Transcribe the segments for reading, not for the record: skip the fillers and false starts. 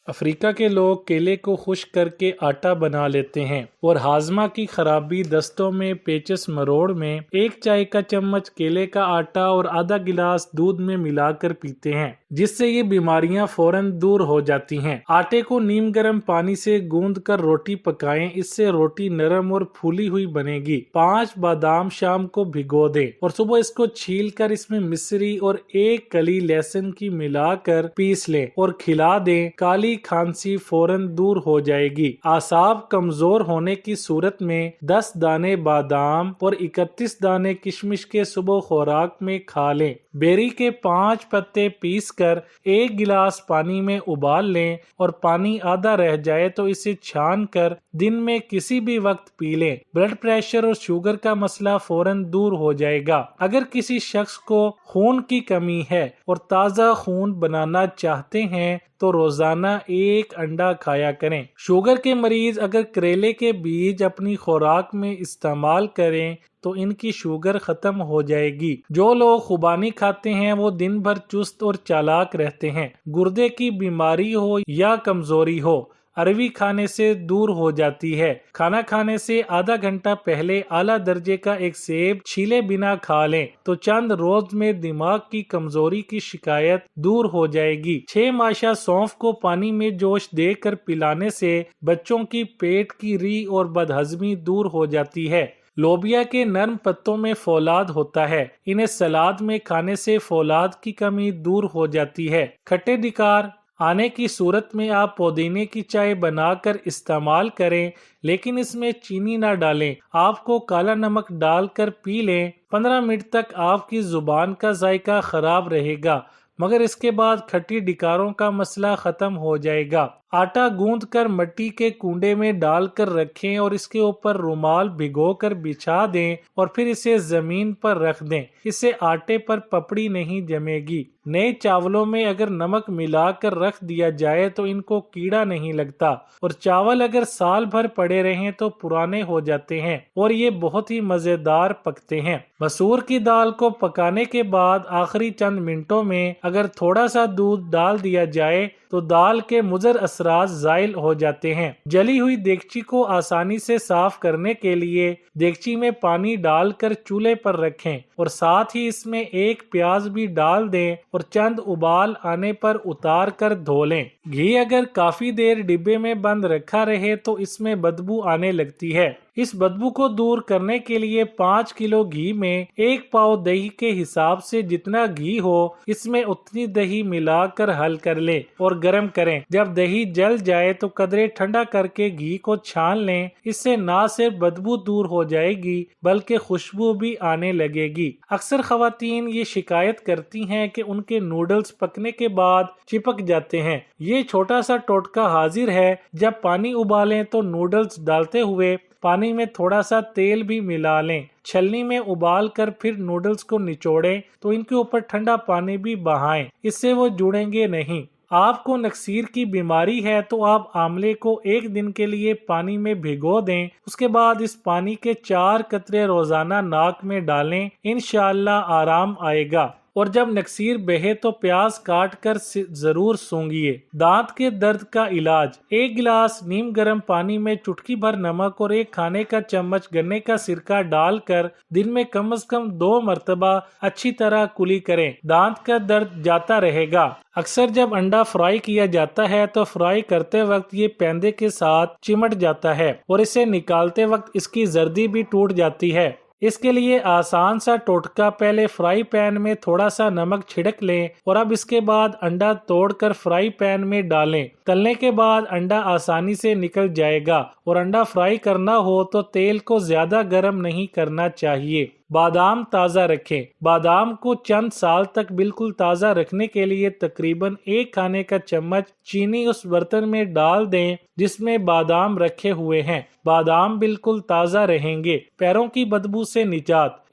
افریقہ کے لوگ کیلے کو خشک کر کے آٹا بنا لیتے ہیں اور ہاضمہ کی خرابی دستوں میں پیچس مروڑ میں 1 چائے کا چمچ کیلے کا آٹا اور آدھا گلاس دودھ میں ملا کر پیتے ہیں، جس سے یہ بیماریاں فوراً دور ہو جاتی ہیں۔ آٹے کو نیم گرم پانی سے گوندھ کر روٹی پکائیں، اس سے روٹی نرم اور پھولی ہوئی بنے گی۔ 5 بادام شام کو بھگو دیں اور صبح اس کو چھیل کر اس میں مصری اور 1 کلی لہسن کی ملا کر پیس لیں اور کھلا دیں۔ کالی کھانسی فوراً دور ہو جائے گی۔ اعصاب کمزور ہونے کی صورت میں 10 دانے بادام اور 31 دانے کشمش کے صبح خوراک میں کھا لیں۔ بیری کے 5 پتے پیس کر 1 گلاس پانی میں ابال لیں اور پانی آدھا رہ جائے تو اسے چھان کر دن میں کسی بھی وقت پی لیں۔ بلڈ پریشر اور شوگر کا مسئلہ فوراً دور ہو جائے گا۔ اگر کسی شخص کو خون کی کمی ہے اور تازہ خون بنانا چاہتے ہیں تو روزانہ 1 انڈا کھایا کریں۔ شوگر کے مریض اگر کریلے کے بیج اپنی خوراک میں استعمال کریں تو ان کی شوگر ختم ہو جائے گی۔ جو لوگ خوبانی کھاتے ہیں وہ دن بھر چست اور چالاک رہتے ہیں۔ گردے کی بیماری ہو یا کمزوری ہو، اروی کھانے سے دور ہو جاتی ہے۔ کھانا کھانے سے آدھا گھنٹہ پہلے اعلیٰ درجے کا 1 سیب چھیلے بنا کھا لیں تو چند روز میں دماغ کی کمزوری کی شکایت دور ہو جائے گی۔ 6 ماشا سونف کو پانی میں جوش دے کر پلانے سے بچوں کی پیٹ کی ری اور بدہضمی دور ہو جاتی ہے۔ لوبیا کے نرم پتوں میں فولاد ہوتا ہے، انہیں سلاد میں کھانے سے فولاد کی کمی دور ہو جاتی ہے۔ کھٹے ڈکار آنے کی صورت میں آپ پودینے کی چائے بنا کر استعمال کریں، لیکن اس میں چینی نہ ڈالیں۔ آپ کو کالا نمک ڈال کر پی لیں۔ 15 منٹ تک آپ کی زبان کا ذائقہ خراب رہے گا، مگر اس کے بعد کھٹی ڈکاروں کا مسئلہ ختم ہو جائے گا۔ آٹا گوندھ کر مٹی کے کنڈے میں ڈال کر رکھیں اور اس کے اوپر رومال بھگو کر بچھا دیں اور پھر اسے زمین پر رکھ دیں۔ اس سے آٹے پر پپڑی نہیں جمے گی۔ نئے چاولوں میں اگر نمک ملا کر رکھ دیا جائے تو ان کو کیڑا نہیں لگتا، اور چاول اگر سال بھر پڑے رہیں تو پرانے ہو جاتے ہیں اور یہ بہت ہی مزیدار پکتے ہیں۔ مسور کی دال کو پکانے کے بعد آخری چند منٹوں میں اگر تھوڑا سا دودھ ڈال دیا جائے تو دال کے مضر اثرات زائل ہو جاتے ہیں۔ جلی ہوئی دیگچی کو آسانی سے صاف کرنے کے لیے دیگچی میں پانی ڈال کر چولہے پر رکھیں اور ساتھ ہی اس میں 1 پیاز بھی ڈال دیں اور چند ابال آنے پر اتار کر دھو لیں۔ گھی اگر کافی دیر ڈبے میں بند رکھا رہے تو اس میں بدبو آنے لگتی ہے۔ اس بدبو کو دور کرنے کے لیے 5 کلو گھی میں 1 پاؤ دہی کے حساب سے جتنا گھی ہو اس میں اتنی دہی ملا کر حل کر لیں اور گرم کریں۔ جب دہی جل جائے تو قدرے ٹھنڈا کر کے گھی کو چھان لیں۔ اس سے نہ صرف بدبو دور ہو جائے گی بلکہ خوشبو بھی آنے لگے گی۔ اکثر خواتین یہ شکایت کرتی ہیں کہ ان کے نوڈلز پکنے کے بعد چپک جاتے ہیں۔ یہ چھوٹا سا ٹوٹکا حاضر ہے۔ جب پانی ابالیں تو نوڈلز ڈالتے ہوئے پانی میں تھوڑا سا تیل بھی ملا لیں۔ چھلنی میں ابال کر پھر نوڈلز کو نچوڑیں تو ان کے اوپر ٹھنڈا پانی بھی بہائیں، اس سے وہ جڑیں گے نہیں۔ آپ کو نکسیر کی بیماری ہے تو آپ آملے کو 1 دن کے لیے پانی میں بھگو دیں، اس کے بعد اس پانی کے 4 قطرے روزانہ ناک میں ڈالیں، انشاءاللہ آرام آئے گا۔ اور جب نکسیر بہے تو پیاز کاٹ کر ضرور سونگھیے۔ دانت کے درد کا علاج: 1 گلاس نیم گرم پانی میں چٹکی بھر نمک اور 1 کھانے کا چمچ گنے کا سرکہ ڈال کر دن میں کم از کم 2 مرتبہ اچھی طرح کلی کریں، دانت کا درد جاتا رہے گا۔ اکثر جب انڈا فرائی کیا جاتا ہے تو فرائی کرتے وقت یہ پیندے کے ساتھ چمٹ جاتا ہے اور اسے نکالتے وقت اس کی زردی بھی ٹوٹ جاتی ہے۔ اس کے لیے آسان سا ٹوٹکا: پہلے فرائی پین میں تھوڑا سا نمک چھڑک لیں اور اب اس کے بعد انڈا توڑ کر فرائی پین میں ڈالیں۔ تلنے کے بعد انڈا آسانی سے نکل جائے گا، اور انڈا فرائی کرنا ہو تو تیل کو زیادہ گرم نہیں کرنا چاہیے۔ بادام تازہ رکھیں: بادام کو چند سال تک بالکل تازہ رکھنے کے لیے تقریباً 1 کھانے کا چمچ چینی اس برتن میں ڈال دیں جس میں بادام رکھے ہوئے ہیں۔ بادام بالکل تازہ رہیں گے۔ پیروں کی بدبو سے نجات: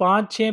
5-6